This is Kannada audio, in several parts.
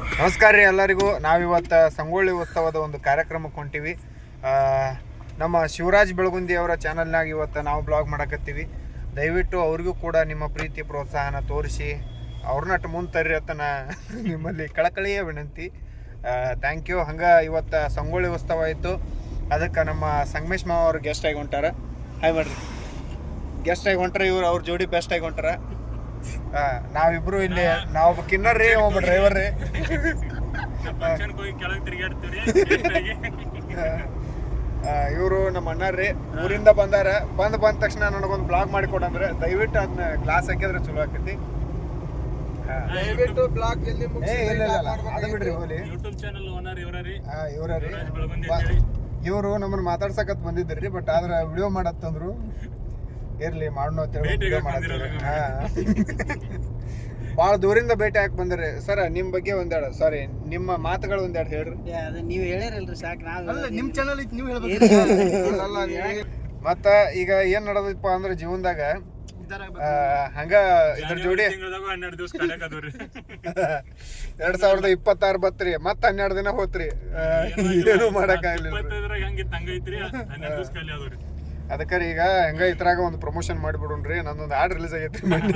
ನಮಸ್ಕಾರ ರೀ ಎಲ್ಲರಿಗೂ. ನಾವಿವತ್ತು ಸಂಗೊಳ್ಳಿ ಉತ್ಸವದ ಒಂದು ಕಾರ್ಯಕ್ರಮಕ್ಕೆ ಹೊಂಟಿವಿ. ನಮ್ಮ ಶಿವರಾಜ್ ಬೆಳಗುಂದಿ ಅವರ ಚಾನಲ್ನಾಗ ಇವತ್ತು ನಾವು ಬ್ಲಾಗ್ ಮಾಡಕತ್ತೀವಿ. ದಯವಿಟ್ಟು ಅವ್ರಿಗೂ ಕೂಡ ನಿಮ್ಮ ಪ್ರೀತಿ ಪ್ರೋತ್ಸಾಹನ ತೋರಿಸಿ ಅವ್ರನ್ನಟ್ಟು ಮುಂದೆ ತರ್ರಿ ಅಂತ ನಿಮ್ಮಲ್ಲಿ ಕಳಕಳಿಯ ವಿನಂತಿ. Thank you. ಹಂಗೆ ಇವತ್ತು ಸಂಗೊಳ್ಳಿ ಉತ್ಸವ ಆಯಿತು. ಅದಕ್ಕೆ ನಮ್ಮ ಸಂಗಮೇಶ್ ಮಾವ ಅವರು ಗೆಸ್ಟ್ ಆಗಿ ಹೊಂಟಾರ. ಹಾಯ್ ಮಾಡ್ರಿ. ಗೆಸ್ಟ್ ಆಗಿ ಹೊಂಟಾರ. ಇವ್ರು ಅವ್ರ ಜೋಡಿ ಬೆಸ್ಟ್ ಆಗಿ ಹೊಂಟಾರ. ನಾವಿಬ್ರು ಇಲ್ಲಿ ನಾವು ಕಿನ್ನರ್ ರೀ, ಒಬ್ಬ ಡ್ರೈವರ್ ರೀ. ಇವರು ನಮ್ಮ ಅಣ್ಣಾರ್ರಿ, ಊರಿಂದ ಬಂದಾರ. ಬಂದ ತಕ್ಷಣ ನನಗೊಂದು ಬ್ಲಾಗ್ ಮಾಡಿಕೊಡಂದ್ರೆ ದಯವಿಟ್ಟು ಅದನ್ನ ಕ್ಲಾಸ್ ಹಾಕಿದ್ರೆ ಚಲೋ ಆಕೈತಿ. ದಯವಿಟ್ಟು ಬ್ಲಾಗ್ ಎಲ್ಲಿ ಅದು ಬಿಡ್ರಿ ಹೋಲಿ. ಇವರು ನಮ್ಮನ್ನ ಮಾತಾಡ್ಸಕತ್ ಬಂದಿದ್ರಿ, ಬಟ್ ಆದ್ರೆ ವಿಡಿಯೋ ಮಾಡತ್ತಂದ್ರು. ಇರ್ಲಿ ಮಾಡೋಣ ವಿಡಿಯೋ ಮಾಡತ್ತೀವಿ. ಭಾಳ ದೂರಿಂದ ಭೇಟಿ ಹಾಕಿ ಬಂದ್ರಿ. ಸರ್ ನಿಮ್ಮ ಬಗ್ಗೆ ಒಂದೆರಡು, ಸಾರಿ ನಿಮ್ಮ ಮಾತುಗಳು ಒಂದೆರಡು ಹೇಳ್ರಿ. ನೀವು ಹೇಳಿರಲ್ರಿ ಸಾಕು. ನಾವು ನಿಮ್ಮ ಚಾನಲ್ ಐತಿ, ನೀವು ಹೇಳ್ಬೇಕು. ಮತ್ತ ಈಗ ಏನ್ ನಡೆದಪ್ಪ ಅಂದ್ರೆ ಜೀವನದಾಗ ಹಂಗ ಇದ್ರ ಜೋಡಿ 2026 ಬತ್ರಿ, ಮತ್ತ 12 ದಿನ ಹೋತ್ರಿ. ಏನು ಮಾಡಕ್ ಆಗ್ಲಿಲ್ಲ. ಅದಕ್ಕೆ ಈಗ ಹೆಂಗ ಇದ್ರಾಗ ಒಂದು ಪ್ರಮೋಷನ್ ಮಾಡಿಬಿಡೋಣ್ರಿ. ನಂದೊಂದು ಆರ್ಡ್ ರಿಲೀಸ್ ಆಗೈತ್ರಿ ಮಾಡಿ.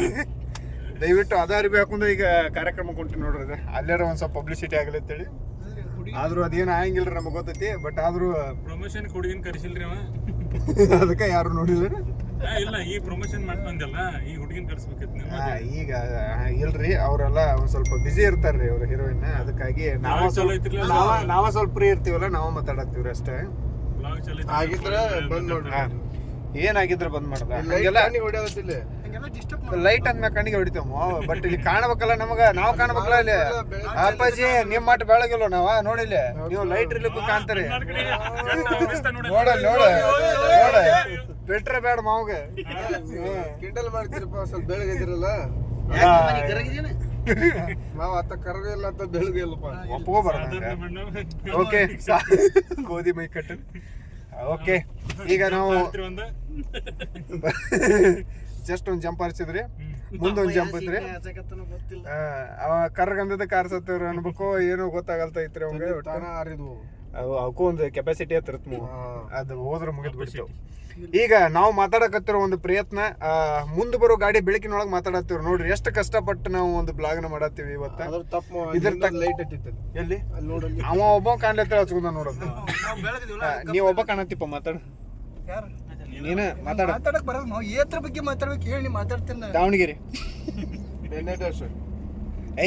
ದಯವಿಟ್ಟು ಅದ ಅರಿವಿ ಹಾಕೊಂಡು ಈಗ ಕಾರ್ಯಕ್ರಮ ಕೊಂಟಿ ನೋಡ್ರಿ. ಅಲ್ಲಾರ ಒಂದ್ ಸ್ವಲ್ಪ ಪಬ್ಲಿಸಿಟಿ ಆಗಲಿ ಅಂತೇಳಿ. ಆದ್ರೂ ಅದೇನು ಆಗಂಗಿಲ್ರಿ, ನಮಗೆ ಗೊತ್ತೈತಿ. ಬಟ್ ಆದ್ರೂ ಪ್ರಮೋಷನ್ ಹುಡುಗಿನ ಕರ್ಸಿಲ್ರಿ ಅವ. ಅದಕ್ಕೆ ಯಾರು ನೋಡಿಲ್ಲ. ಇಲ್ಲ, ಈ ಪ್ರಮೋಷನ್ ಮಾಡ್ಕೊಂಡಲ್ಲ, ಈ ಹುಡುಗಿನ ಕರ್ಸ್ಬೇಕಿತ್ತು. ಈಗ ಇಲ್ರಿ, ಅವರೆಲ್ಲ ಒಂದ್ ಸ್ವಲ್ಪ ಬಿಸಿ ಇರ್ತಾರ್ರಿ ಅವ್ರ ಹೀರೋಯಿನ್. ಅದಕ್ಕಾಗಿ ನಾವ ಸ್ವಲ್ಪ ಫ್ರೀ ಇರ್ತೀವಲ್ಲ, ನಾವು ಮಾತಾಡತ್ತೀವ್ರಿ ಅಷ್ಟೇ. ಆಗಿದ್ರೆ ಬಂದ್ ನೋಡ್ರಿ. ಏನಾಗಿದ್ರೆ ಬಂದ್ ಮಾಡ್ದ. ಲೈಟ್ ಅಂದ್ಮೇಲೆ ಕಣ್ಣಿಗೆ ಹೊಡಿತೇವ. ಬಟ್ ಇಲ್ಲಿ ಕಾಣಬೇಕಲ್ಲ ನಮಗ, ನಾವು ಕಾಣಬೇಕಲ್ಲ ಇಲ್ಲಿ. ಅಪ್ಪಾಜಿ ನಿಮ್ ಮಟ್ಟ ಬೆಳಗಿಲ್ಲ ನಾವ ನೋಡಿಲ್ಲ. ನೀವು ಲೈಟ್ ಇರ್ಲಿಕ್ಕೂ ಕಾಣ್ತೀರಿ. ನೋಡ ನೋಡ ನೋಡ, ಬಿಟ್ರೆ ಬೇಡ ಮಾವಗ. ಕಿಂಡಲ್ ಮಾಡ್ತೀರಪ್ಪ, ಸ್ವಲ್ಪ ಬೆಳಗಿದಿರಲ್ಲ. ನಾವ್ ಅತ್ತ ಕರಗಿಲ್ಲ ಅಂತ ಬೆಳಗಿಲ್ಲಪ್ಪ. ಒಪ್ಕೋಬಾರ್ದು. ಓಕೆ, ಗೋಧಿ ಮೈ ಕಟ್ಟು. ಓಕೆ, ಈಗ ನಾವು ಜಸ್ಟ್ ಒಂದ್ ಜಂಪ್ ಹರಿಸಿದ್ರಿ, ಮುಂದೊಂದ್ ಜಂಪ್ ಐತ್ರಿ. ಅವ ಕರ್ಗಂದದ ಕಾರ್ಸತ್ತವ್ರ ಅನ್ಬೇಕು, ಏನೋ ಗೊತ್ತಾಗಲ್ತೈತ್ರಿ ಅವಂಗ. ಅವಕ್ಕೂ ಒಂದು ಕೆಪಾಸಿಟಿ ಹತ್ತಿರತ್ ಅದು ಹೋದ್ರ ಮುಗಿದ್ ಬಿಡ್ತಾವ. ಈಗ ನಾವು ಮಾತಾಡಕತ್ತಿರೋ ಒಂದು ಪ್ರಯತ್ನ, ಮುಂದೆ ಬರೋ ಗಾಡಿ ಬೆಳಕಿನೊಳಗೆ ಮಾತಾಡತ್ತೀವಿ ನೋಡ್ರಿ. ಎಷ್ಟು ಕಷ್ಟಪಟ್ಟು ನಾವು ಒಂದು ಬ್ಲಾಗ್ನ ಮಾಡತ್ತೀವಿ ಇವತ್ತ. ಇದ್ರ ಲೈಟ್ ಎಲ್ಲಿ ಅವ ಒಬ್ಬ ಕಾಣ್ಲತ್ತ ಹಚ್ಕೊಂಡ ನೋಡೋದು. ನೀವ್ ಒಬ್ಬ ಕಾಣತ್ತಿಪ್ಪ, ಮಾತಾಡ. ನೀನ ಮಾತಾಡಕ್ ಬರಲ್ಲ. ನಾವು ಏತ್ರ ಬಗ್ಗೆ ಮಾತಾಡ್ಬೇಕು ಹೇಳಿ, ಮಾತಾಡ್ತೇನೆ. Davanagere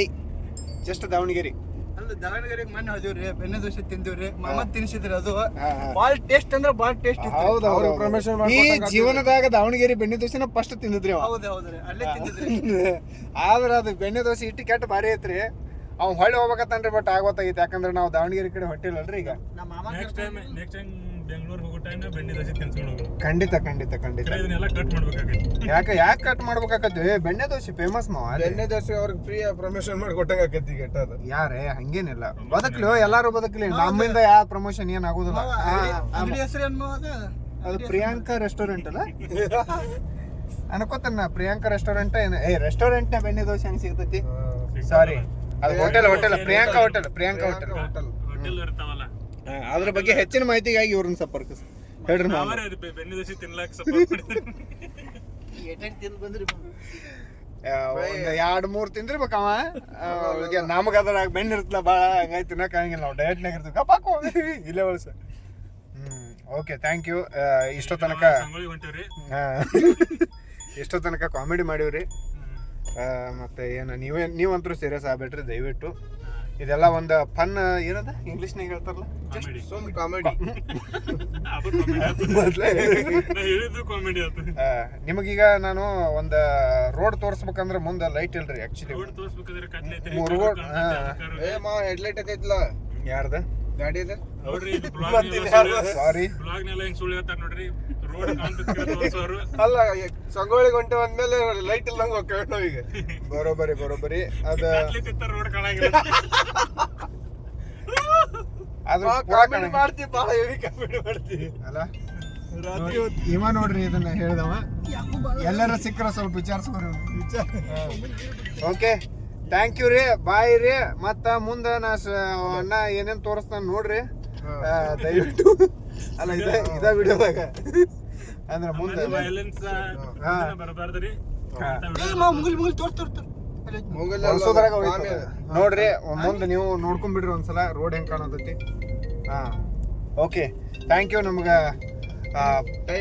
I just Davanagere. ಅಲ್ಲ, ದಾವಣಗೆರೆಗೆ ಮಣ್ಣು ಹೋದಿವ್ರಿ, ಬೆಣ್ಣೆ ದೋಸೆ ತಿಂದಿವ್ರಿ. ಮಾಮ ತಿನ್ಸಿದ್ರಿ. ಅದು ಬಾಳ ಟೇಸ್ಟ್ ಅಂದ್ರೆ ಬಾಳ ಟೇಸ್ಟ್ ಇತ್ತು. ಈ ಜೀವನದಾಗ ದಾವಣಗೆರೆ ಬೆಣ್ಣೆ ದೋಸೆನ ಫಸ್ಟ್ ತಿಂದಿದ್ರಿ. ಹೌದ್ರಿ, ಅಲ್ಲೇ ತಿಂದಿದ್ರಿ. ಆದ್ರ ಅದು ಬೆಣ್ಣೆ ದೋಸೆ ಇಟ್ಟು ಕೆಟ್ಟ ಭಾರಿ ಐತ್ರಿ. ಅವ್ ಹೊಳ್ಳಿ ಹೋಗ್ಬೇಕತ್ತನ್ರಿ, ಬಟ್ ಆಗೋತ್ತಾಗೈತಿ. ಯಾಕಂದ್ರೆ ನಾವು ದಾವಣಗೆರೆ ಕಡೆ ಹೊಟ್ಟಿಲ್ಲಲ್ರಿ. ಈಗ ನಮ್ಮ ಮಾಮ ನೆಕ್ಸ್ಟ್ ಟೈಮ್ ಬೆಂಗಳೂರು ಹೋಗೋ ಟೈಮ್ ಬೆಣ್ಣೆ ದೋಸೆ ತಿನ್ಸ್ಕೊಂಡು ಖಂಡಿತ ಖಂಡಿತ ಖಂಡಿತ. ಇದನ್ನೆಲ್ಲ ಕಟ್ ಮಾಡ್ಬೇಕಾಗೈತಿ. ಯಾಕೆ ಕಟ್ ಮಾಡ್ಬೇಕಾಗತ್ತೆ? ಬೆಣ್ಣೆ ದೋಸೆ ಫೇಮಸ್ ಮಾವ. ಬೆಣ್ಣೆ ದೋಸೆ ಅವ್ರಿಗೆ ಫ್ರೀ ಪ್ರಮೋಷನ್ ಮಾಡಿ ಕೊಟ್ಟಂಗ ಆಕೈತಿ. ಈಗ ಯಾರೇ ಹಂಗೇನಿಲ್ಲ, ಬದುಕ್ಲಿ ಎಲ್ಲಾರು ಬದುಕ್ಲಿ. ನಮ್ಮಿಂದ ಯಾವ ಪ್ರಮೋಷನ್ ಏನ್ ಆಗುದಿಲ್ಲ. ಅಂಗಡಿ ಹೆಸರು ಅದು ಪ್ರಿಯಾಂಕಾ ರೆಸ್ಟೋರೆಂಟ್ ಅಲ್ಲ ಅನ್ಕೋತಾನ. ಪ್ರಿಯಾಂಕಾ ರೆಸ್ಟೋರೆಂಟ್ ರೆಸ್ಟೋರೆಂಟ್ ನ ಬೆಣ್ಣೆ ದೋಸೆ ಹೆಂಗ್ ಸಿಗ್ತೈತಿ? ಸಾರಿ, ಅದು ಹೋಟೆಲ್ ಪ್ರಿಯಾಂಕಾ ಹೋಟೆಲ್ ಇರ್ತಾವಲ್ಲ. ಅದ್ರ ಬಗ್ಗೆ ಹೆಚ್ಚಿನ ಮಾಹಿತಿಗಾಗಿ ಇವ್ರನ್ನ ಸಂಪರ್ಕಿಸಿ ಹೇಳ್ರಿ. ಬೆಣ್ಣೆ ದೋಸೆ ತಿನ್ಲಾಕ ಒಂದ್ 2-3 ತಿಂದಿರ್ಬೇಕ ಅವ. ನಮಗ ಅದ್ರಾಗ ಬೆಣ್ಣೆ ಇರ್ತಲ್ಲ ಬಾಳ, ಹಂಗಾಗಿ ತಿನ್ನಕ್ ಆಗಂಗಿಲ್ಲ. ನಾವು ಡಯಟ್ನಾಗ ಇರ್ತೀವಿ. ಕಪ್ಪಾಕು ಇಲ್ಲೇ ಒಳಸ. Okay, thank you. ಇಷ್ಟೋ ತನಕ ಕಾಮಿಡಿ ಮಾಡಿವ್ರಿ. ಮತ್ತೆ ಏನು ನೀವಂತರೂ ಸೀರಿಯಸ್ ಆಗ್ಬೇಡ್ರಿ ದಯವಿಟ್ಟು. ಇದೆಲ್ಲ ಒಂದು ಫನ್ ಏನದ ಇಂಗ್ಲಿಷ್ನಾಗ ಹೇಳ್ತಾರಲ್ಲ, ನಿಮಗೀಗ ನಾನು ಒಂದು ರೋಡ್ ತೋರಿಸ್ಬೇಕಂದ್ರೆ ಮುಂದೆ ಲೈಟ್ ಇಲ್ರಿ. ಆಕ್ಚುಲಿ ಹೆಡ್ಲೈಟ್ ಐತೈತ್ಲ. ಯಾರ್ದ ಗಾಡಿ ಇದೆ ಸಾರಿ. ಅಲ್ಲ, ಸಂಗೊಳ್ಳಿ ಹೊಂಟೆ ಅಂದ್ಮೇಲೆ ಲೈಟ್ ಇಲ್ದಂಗ ಹೋಗ್ತೇವೆ ಈಗ. ಬರೋಬರಿ. ಅದ ಮಾಡ್ತೀವಿ, ಬಾಳ ಹೆವಿ ಕಾಮಿಡಿ ಮಾಡ್ತೀವಿ ಅಲ್ಲ. ಇವ ನೋಡ್ರಿ, ಇದನ್ನ ಹೇಳ್ದವ. ಎಲ್ಲರ ಸಿಕ್ಕರ ಸ್ವಲ್ಪ ವಿಚಾರಿಸ್ಕೊರಿ. ಓಕೆ, ಥ್ಯಾಂಕ್ ಯು ರೀ ಬಾಯ್ ರೀ ಮತ್ತ ಮುಂದೆ ನಾ ಅಣ್ಣ ಏನೇನ್ ತೋರಿಸ್ತಾನ ನೋಡ್ರಿ ದಯವಿಟ್ಟು ಅಲ್ಲ ಇದ ವಿಡಿಯೋದಾಗ ಅಂದ್ರ ಮುಂದೆ ವೈಲೆನ್ಸ್ ಬರಬಾರ್ದ್ರಿ ಮುಗಿಲ್ ತೋರ್ಸ್ ಬಳಸೋದ್ರಾಗ ಹೋಯ್ತು. ನೋಡ್ರಿ ಮುಂದೆ ನೀವು ನೋಡ್ಕೊಂಡ್ಬಿಡ್ರಿ ಒಂದ್ಸಲ ರೋಡ್ ಹೆಂಗ್ ಕಾಣತೈತಿ. ಹಾ ಓಕೆ ಥ್ಯಾಂಕ್ ಯು. ನಮ್ಗ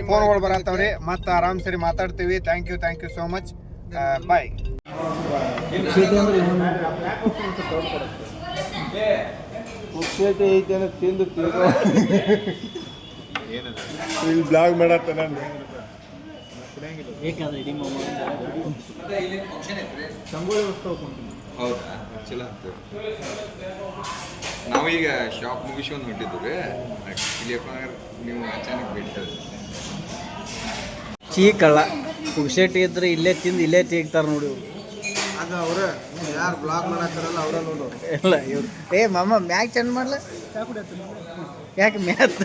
ಫೋನ್ಗಳು ಬರತ್ತವ್ರಿ ಮತ್ತೆ ಆರಾಮ್ ಸರಿ ಮಾತಾಡ್ತೀವಿ. Thank you so much. Bye. ಐತಿ ಅಂದ್ರೆ ತಿಂದು ಇಲ್ಲಿ ಬ್ಲಾಗ್ ಮಾಡತ್ತ ನಾನು ಬೇಕಾದ್ರೆ ಇಡೀ ಸಂಗೊಳ್ಳಿ ಉತ್ಸವ ಕೊಂಡ್ತೀನಿ. ಹೌದಾ ಚಲೋ ಆಗ್ತದೆ. ನಾವೀಗ ಶಾಪ್ ಮುಗಿಸ್ಕೊಂಡು ಹೊಂಟಿದ್ವಿ ಇಲ್ಲಿ ನೀವು ಅಚಾನಕ್ ಬಿಟ್ಟು ಚೀಕಳ್ಳ ಪುಗ್ಸೆಟ್ ಇದ್ರೆ ಇಲ್ಲೇ ತಿಂದು ಇಲ್ಲೇ ತೆಗಿತಾರ ನೋಡಿ ಇವ್ರು. ಅದು ಅವ್ರ ಯಾರು ಬ್ಲಾಗ್ ಮಾಡತ್ತಾರಲ್ಲ ಅವ್ರ ನೋಡು. ಇಲ್ಲ ಇವ್ರು ಮಾಮ ಮ್ಯಾಕ್ ಚಂದ ಮಾಡ್ಲ ಯಾಕೆ ಮ್ಯಾತ್